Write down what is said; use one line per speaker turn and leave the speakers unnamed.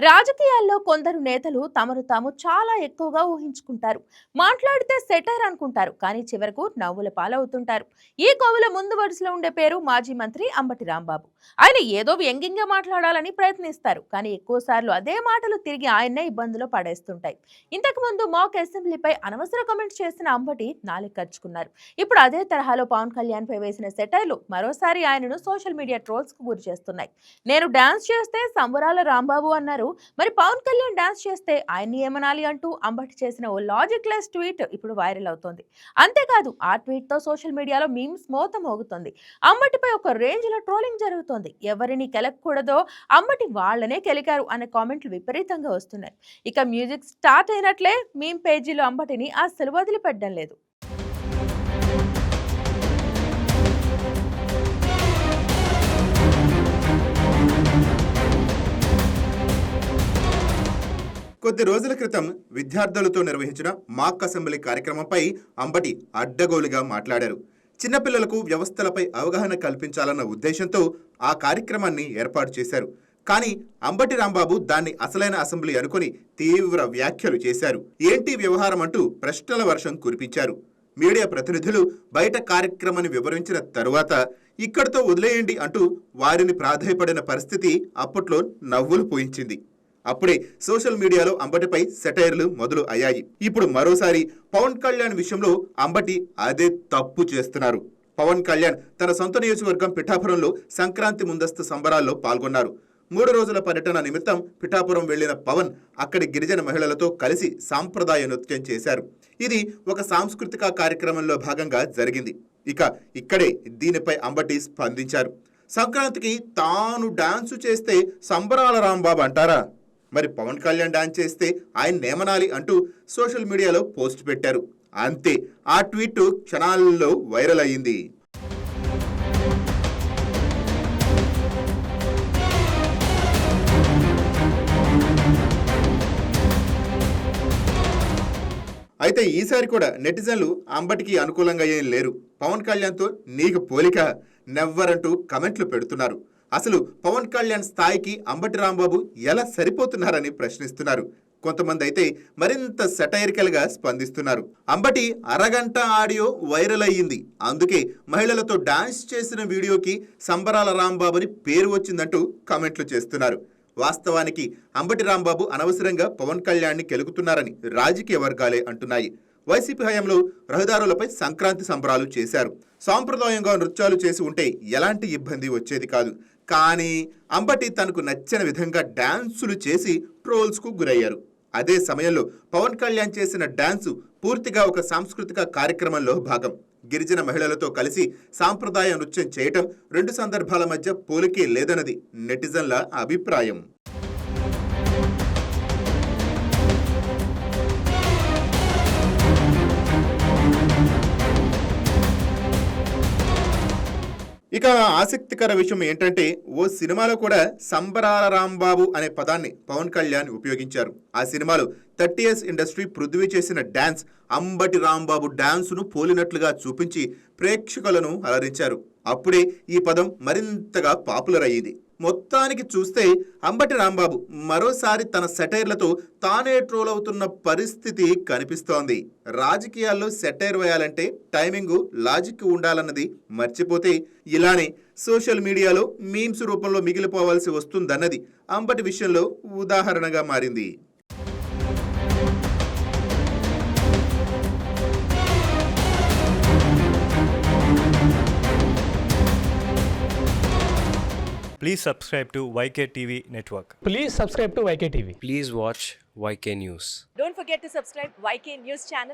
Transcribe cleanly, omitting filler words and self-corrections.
రాజకీయాల్లో కొందరు నేతలు తమను తాము చాలా ఎక్కువగా ఊహించుకుంటారు. మాట్లాడితే సెటైర్ అనుకుంటారు, కానీ చివరకు నవ్వుల పాలవుతుంటారు. ఈ కోవల ముందు వరుసలో ఉండే పేరు మాజీ మంత్రి అంబటి రాంబాబు. ఆయన ఏదో వ్యంగ్యంగా మాట్లాడాలని ప్రయత్నిస్తారు, కానీ ఎక్కువ సార్లు అదే మాటలు తిరిగి ఆయన్నే ఇబ్బందులు పడేస్తుంటాయి. ఇంతకు ముందు మాక్ అసెంబ్లీపై అనవసర కమెంట్స్ చేసిన అంబటి నాలుగు ఖర్చుకున్నారు. ఇప్పుడు అదే తరహాలో పవన్ కళ్యాణ్ పై వేసిన సెటైర్లు మరోసారి ఆయనను సోషల్ మీడియా ట్రోల్స్ కు గురి చేస్తున్నాయి. నేను డాన్స్ చేస్తే సంబరాల రాంబాబు అన్నారు. మరి పవన్ కళ్యాణ్ డాన్స్ చేస్తే ఆయన్ని ఏమనాలి అంటూ అంబటి చేసిన ఓ లాజిక్ లెస్ ట్వీట్ ఇప్పుడు వైరల్ అవుతోంది. అంతేకాదు, ఆ ట్వీట్ తో సోషల్ మీడియాలో మీమ్స్ మోత మోగుతోంది. అంబటిపై ఒక రేంజ్ లో ట్రోలింగ్ జరుగుతోంది. ఎవరిని కెలకూడదో అంబటి వాళ్లనే కెలికారు అనే కామెంట్లు విపరీతంగా వస్తున్నాయి. ఇక మ్యూజిక్ స్టార్ట్ అయినట్లే మీమ్ పేజీలో అంబటిని అస్సలు వదిలిపెట్టడం లేదు.
కొద్ది రోజుల క్రితం విద్యార్థులతో నిర్వహించిన మాక్ అసెంబ్లీ కార్యక్రమంపై అంబటి అడ్డగోలుగా మాట్లాడారు. చిన్నపిల్లలకు వ్యవస్థలపై అవగాహన కల్పించాలన్న ఉద్దేశంతో ఆ కార్యక్రమాన్ని ఏర్పాటు చేశారు. కానీ అంబటి రాంబాబు దాన్ని అసలైన అసెంబ్లీ అనుకుని తీవ్ర వ్యాఖ్యలు చేశారు. ఏంటి వ్యవహారం అంటూ ప్రశ్నల వర్షం కురిపించారు. మీడియా ప్రతినిధులు బయట కార్యక్రమాన్ని వివరించిన తరువాత ఇక్కడితో వదిలేయండి అంటూ వారిని ప్రాధేయపడిన పరిస్థితి అప్పట్లో నవ్వులు పోయించింది. అప్పుడే సోషల్ మీడియాలో అంబటిపై సెటైర్లు మొదలు అయ్యాయి. ఇప్పుడు మరోసారి పవన్ కళ్యాణ్ విషయంలో అంబటి అదే తప్పు చేస్తున్నారు. పవన్ కళ్యాణ్ తన సొంత నియోజకవర్గం పిఠాపురంలో సంక్రాంతి ముందస్తు సంబరాల్లో పాల్గొన్నారు. 3 రోజుల పర్యటన నిమిత్తం పిఠాపురం వెళ్లిన పవన్ అక్కడి గిరిజన మహిళలతో కలిసి సాంప్రదాయ నృత్యం చేశారు. ఇది ఒక సాంస్కృతిక కార్యక్రమంలో భాగంగా జరిగింది. ఇక్కడే దీనిపై అంబటి స్పందించారు. సంక్రాంతికి తాను డాన్సు చేస్తే సంబరాల రాంబాబు అంటారా? మరి పవన్ కళ్యాణ్ డాన్స్ చేస్తే ఆయన నేమనాలి అంటూ సోషల్ మీడియాలో పోస్ట్ పెట్టారు. అంతే, ఆ ట్వీట్ క్షణాల్లో వైరల్ అయ్యింది. అయితే ఈసారి కూడా నెటిజన్లు అంబటికి అనుకూలంగా ఏం లేరు. పవన్ కళ్యాణ్తో నీకు పోలిక నెవ్వర్ అంటూ కమెంట్లు పెడుతున్నారు. అసలు పవన్ కళ్యాణ్ స్థాయికి అంబటి రాంబాబు ఎలా సరిపోతున్నారని ప్రశ్నిస్తున్నారు. కొంతమంది అయితే మరింత సెటైరికల్ గా స్పందిస్తున్నారు. అంబటి అరగంట ఆడియో వైరల్ అయ్యింది, అందుకే మహిళలతో డాన్స్ చేసిన వీడియోకి సంబరాల రాంబాబుని పేరు వచ్చిందంటూ కామెంట్లు చేస్తున్నారు. వాస్తవానికి అంబటి రాంబాబు అనవసరంగా పవన్ కళ్యాణ్ని కెలుకుతున్నారని రాజకీయ వర్గాలే అంటున్నాయి. వైసీపీ హయాంలో రహదారులపై సంక్రాంతి సంబరాలు చేశారు. సాంప్రదాయంగా నృత్యాలు చేసి ఉంటే ఎలాంటి ఇబ్బంది వచ్చేది కాదు. కానీ అంబటి తనకు నచ్చిన విధంగా డాన్సులు చేసి ట్రోల్స్కు గురయ్యారు. అదే సమయంలో పవన్ కళ్యాణ్ చేసిన డాన్సు పూర్తిగా ఒక సాంస్కృతిక కార్యక్రమంలో భాగం. గిరిజన మహిళలతో కలిసి సాంప్రదాయ నృత్యం చేయటం 2 సందర్భాల మధ్య పోలికే లేదన్నది నెటిజన్ల అభిప్రాయం. ఇక ఆసక్తికర విషయం ఏంటంటే, ఓ సినిమాలో కూడా సంబరాల రాంబాబు అనే పదాన్ని పవన్ కళ్యాణ్ ఉపయోగించారు. ఆ సినిమాలో 30 years ఇండస్ట్రీ పృథ్వీ చేసిన డాన్స్ అంబటి రాంబాబు డాన్సును పోలినట్లుగా చూపించి ప్రేక్షకులను అలరించారు. అప్పుడే ఈ పదం మరింతగా పాపులర్ అయ్యింది. మొత్తానికి చూస్తే అంబటి రాంబాబు మరోసారి తన సెటైర్లతో తానే ట్రోల్ అవుతున్న పరిస్థితి కనిపిస్తోంది. రాజకీయాల్లో సెటైర్ వేయాలంటే టైమింగు, లాజిక్ ఉండాలన్నది మర్చిపోతే ఇలానే సోషల్ మీడియాలో మీమ్స్ రూపంలో మిగిలిపోవాల్సి వస్తుందన్నది అంబటి విషయంలో ఉదాహరణగా మారింది.
Please subscribe to YK TV Network.
Please subscribe to YK TV.
Please watch YK News.
Don't forget to subscribe YK News channel.